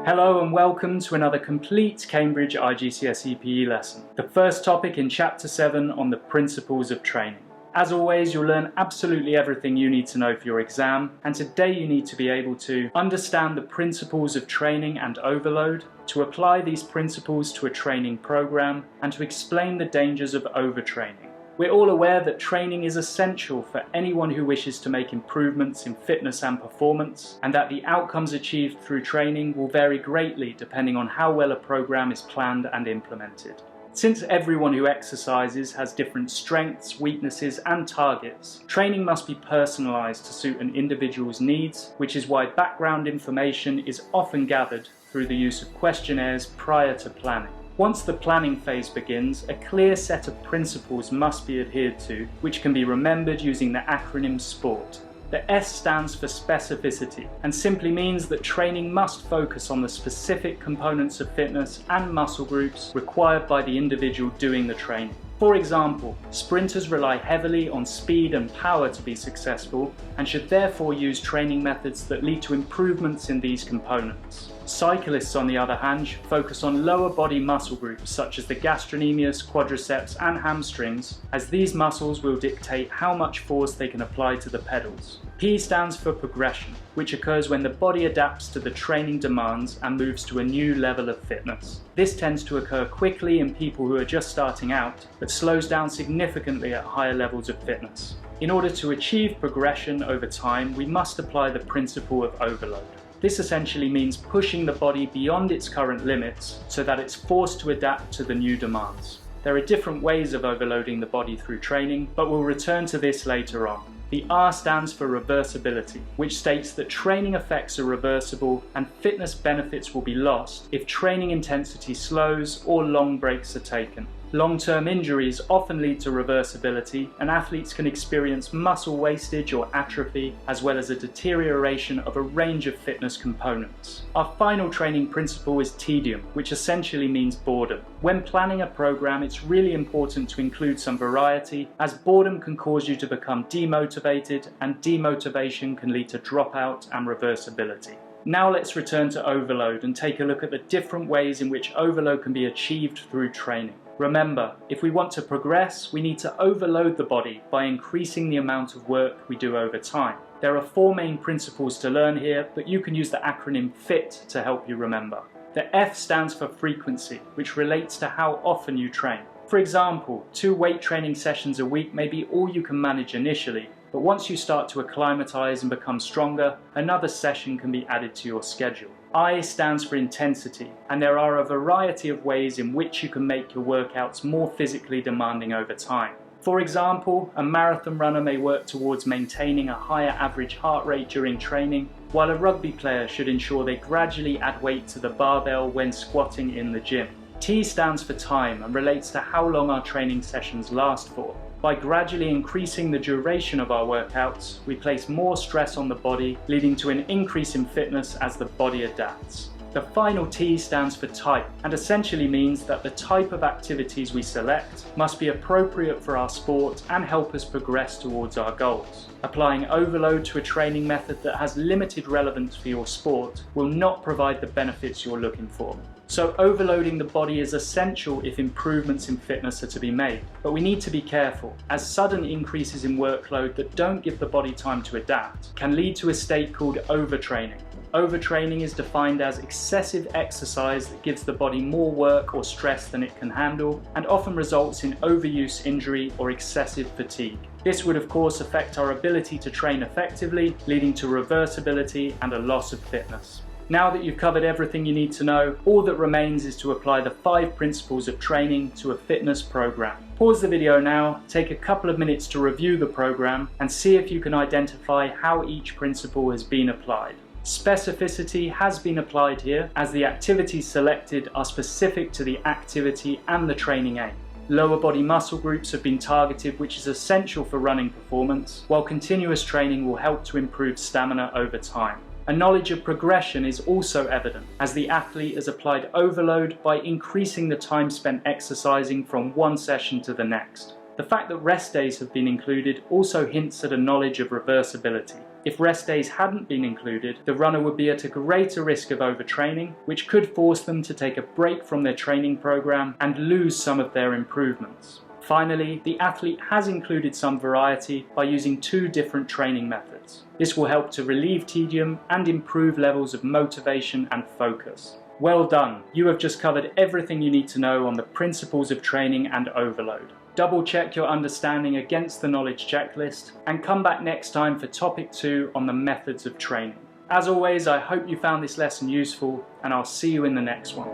Hello and welcome to another complete Cambridge IGCSE PE lesson, the first topic in Chapter 7 on the principles of training. As always, you'll learn absolutely everything you need to know for your exam, and today you need to be able to understand the principles of training and overload, to apply these principles to a training program, and to explain the dangers of overtraining. We're all aware that training is essential for anyone who wishes to make improvements in fitness and performance, and that the outcomes achieved through training will vary greatly depending on how well a program is planned and implemented. Since everyone who exercises has different strengths, weaknesses and targets, training must be personalised to suit an individual's needs, which is why background information is often gathered through the use of questionnaires prior to planning. Once the planning phase begins, a clear set of principles must be adhered to, which can be remembered using the acronym SPORT. The S stands for Specificity, and simply means that training must focus on the specific components of fitness and muscle groups required by the individual doing the training. For example, sprinters rely heavily on speed and power to be successful, and should therefore use training methods that lead to improvements in these components. Cyclists, on the other hand, should focus on lower body muscle groups such as the gastrocnemius, quadriceps and hamstrings, as these muscles will dictate how much force they can apply to the pedals. P stands for progression, which occurs when the body adapts to the training demands and moves to a new level of fitness. This tends to occur quickly in people who are just starting out, but slows down significantly at higher levels of fitness. In order to achieve progression over time, we must apply the principle of overload. This essentially means pushing the body beyond its current limits so that it's forced to adapt to the new demands. There are different ways of overloading the body through training, but we'll return to this later on. The R stands for Reversibility, which states that training effects are reversible and fitness benefits will be lost if training intensity slows or long breaks are taken. Long-term injuries often lead to reversibility, and athletes can experience muscle wastage or atrophy, as well as a deterioration of a range of fitness components. Our final training principle is Tedium, which essentially means boredom. When planning a program, it's really important to include some variety, as boredom can cause you to become demotivated, and demotivation can lead to dropout and reversibility. Now let's return to overload and take a look at the different ways in which overload can be achieved through training. Remember, if we want to progress, we need to overload the body by increasing the amount of work we do over time. There are 4 main principles to learn here, but you can use the acronym FITT to help you remember. The F stands for frequency, which relates to how often you train. For example, 2 weight training sessions a week may be all you can manage initially, but once you start to acclimatise and become stronger, another session can be added to your schedule. I stands for intensity, and there are a variety of ways in which you can make your workouts more physically demanding over time. For example, a marathon runner may work towards maintaining a higher average heart rate during training, while a rugby player should ensure they gradually add weight to the barbell when squatting in the gym. T stands for time and relates to how long our training sessions last for. By gradually increasing the duration of our workouts, we place more stress on the body, leading to an increase in fitness as the body adapts. The final T stands for type, and essentially means that the type of activities we select must be appropriate for our sport and help us progress towards our goals. Applying overload to a training method that has limited relevance for your sport will not provide the benefits you're looking for. So overloading the body is essential if improvements in fitness are to be made, but we need to be careful, as sudden increases in workload that don't give the body time to adapt can lead to a state called overtraining. Overtraining is defined as excessive exercise that gives the body more work or stress than it can handle, and often results in overuse injury or excessive fatigue. This would of course affect our ability to train effectively, leading to reversibility and a loss of fitness. Now that you've covered everything you need to know, all that remains is to apply the 5 principles of training to a fitness program. Pause the video now, take a couple of minutes to review the program, and see if you can identify how each principle has been applied. Specificity has been applied here, as the activities selected are specific to the activity and the training aim. Lower body muscle groups have been targeted, which is essential for running performance, while continuous training will help to improve stamina over time. A knowledge of progression is also evident, as the athlete has applied overload by increasing the time spent exercising from one session to the next. The fact that rest days have been included also hints at a knowledge of reversibility. If rest days hadn't been included, the runner would be at a greater risk of overtraining, which could force them to take a break from their training program and lose some of their improvements. Finally, the athlete has included some variety by using 2 different training methods. This will help to relieve tedium and improve levels of motivation and focus. Well done! You have just covered everything you need to know on the principles of training and overload. Double check your understanding against the knowledge checklist and come back next time for topic 2 on the methods of training. As always, I hope you found this lesson useful, and I'll see you in the next one.